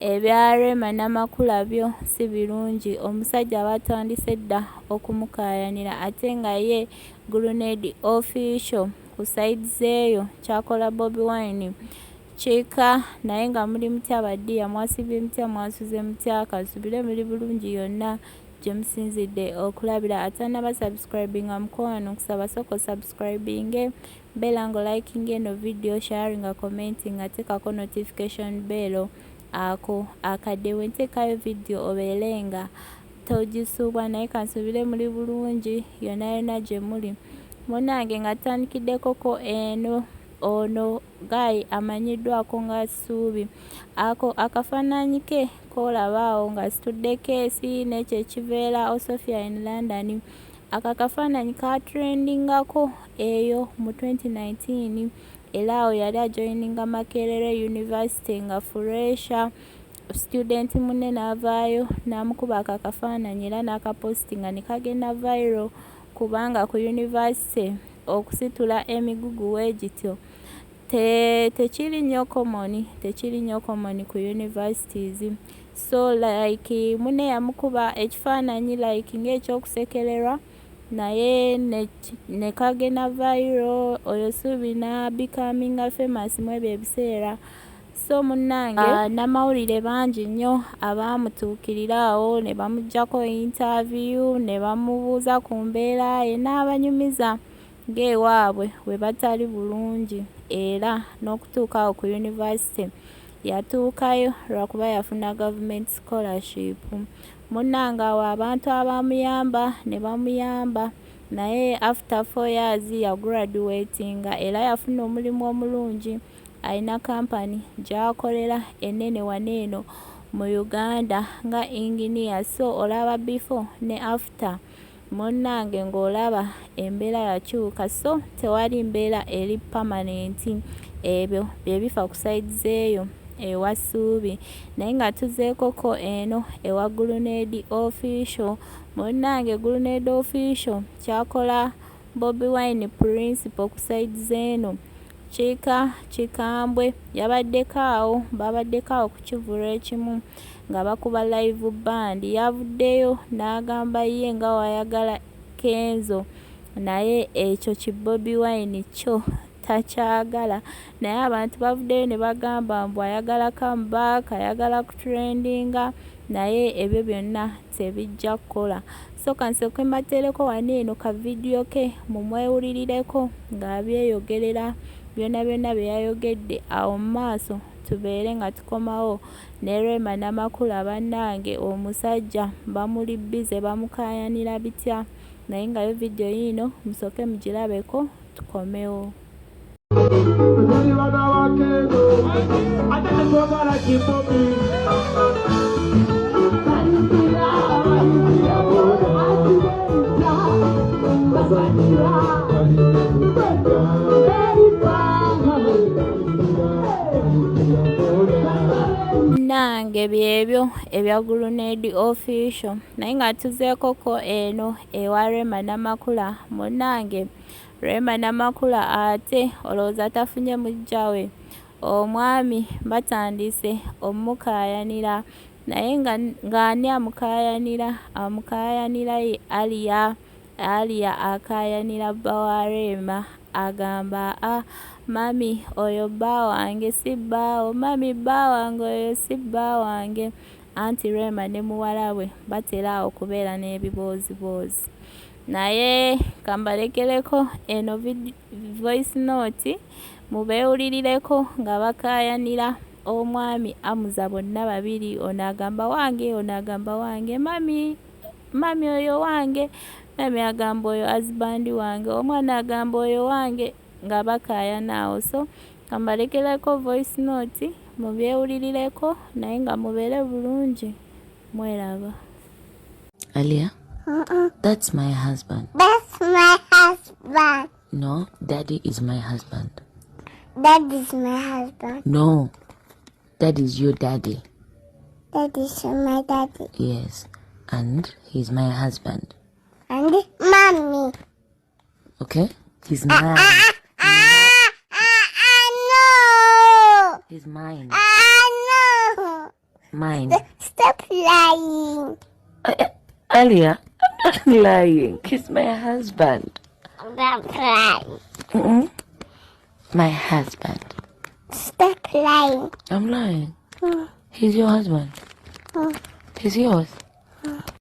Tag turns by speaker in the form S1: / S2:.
S1: Ebya Rema Namakula byo si birungi. Omusajja batandise dda okumukayanira ate nga ye Grenade official ku side zeeyo kyakola Bobiwine kiika naye nga muli mutya baddiya mwasibye mutya mwasuze mutya kasubire muri bulungi yonna gye musinzidde okulabira ate n'abasubscribinga mukwano kusaba soko subscribing bella ngo liking eno video sharing commenting ate kako notification bell ako akadde wenteekayo video obeerenga togisuubwa naye kansubire muri bulungi yonna yonna gye muli munange nga tandikiddekoko eno ono guy amanyiddwako nga Ssuubi ako akafaananyi ke koolabaawo nga situdde keesi n'ekyo ekiveera Osofia in London akafaananyi katrendingako eyo mu 2019 era awo yali ajoininga Makerere University nga fresha student munne n'avaayo n'amukuba akafaananyi era n'akapostinga ne kagenda viral kubanga ku university okusitula emigugu weegityo tekiri nnyo common ku universities so like munne yamukuba ekifaananyi like ng'ekyokusekererwa naye ne kagenda viral oyo Ssuubi n'abikaminga famous mu ebyo ebiseera so munnange n'amawulire bangi nnyo abaamutuukirirawo ne bamuggyako interview ne bamubuuza ku mbeera ye n'abanyumiza ng'ewaabwe we batali bulungi era n'okutuukawo ku university yatuukayo lwakuba yafuna government scholarship munnange awo abantu abamuyamba ne bamuyamba naye after 4 years yagraduatinga era yafuna omulimu omulungi alina kampani gy'akolera ennene waneeno mu Uganda nga engineer so olaba before ne after munnange ng'olaba embeera yakyuka so tewali mbeera eri permanent ebyo bye bifa ku side zeeyo ewa Ssuubi naye nga tuzeekoko eno ewa Grenade official munnange Grenade official kyakola Bobiwine principal ku side zeeno kiika kikambwe babaddeko awo ku kivulu ekimu nga bakuba live band yavuddeyo n'agamba ye nga wayagala Kenzo naye ekyo ki Bobiwine kyo takyagala naye abantu bavuddeyo ne bagamba mbu ayagala comeback ayagala kutrendinga naye ebyo byonna tebijja kukola so kansooke mbateereko waneeno ka vidiyo ke mumwewulirireko ng'abyeyogerera byonna bye yayogedde awo mu maaso tubeere nga tukomawo ne Rema Namakula bannange omusajja bamuli bize bamukayanira bitya naye nga yo vidiyo yino musooke mugirabeko tukomewo. Nange byebyo ebya Grenade official naye nga tuzeekoko eno ewa Rema Namakula munnange Rema Namakula ate olowooza tafunye mujjawe omwami batandise omukayanira naye ng'ani amukayanira ye Aliya akayanira bba wa Rema agamba mami oyo bba wange si bbaawo mami bba wange oyo si bba wange anti Rema ne muwala we batera okubeera n'ebiboozibozi naye kambalekereko eno voice note mubeewulirireko nga bakayanira omwami HAMUZA bonna babiri ono agamba wange ono agamba wange mami oyo wange mami agamba oyo husband wange omwana agamba oyo wange nga bakayanaawo so kambalekereko voice note mubyewulirireko naye nga mubeere bulungi mweraba.
S2: Aliya, that's my husband.
S3: That's my husband.
S2: No, daddy is my husband.
S3: That is my husband.
S2: No, that is your daddy.
S3: That is my daddy.
S2: Yes, and he's my husband.
S3: And mommy.
S2: Okay, he's mine.
S3: No.
S2: He's mine.
S3: No.
S2: Mine.
S3: Stop lying.
S2: Alia, I'm not lying. He's my husband.
S3: Stop lying.
S2: My husband.
S3: Stop lying.
S2: I'm lying. He's your husband. He's yours.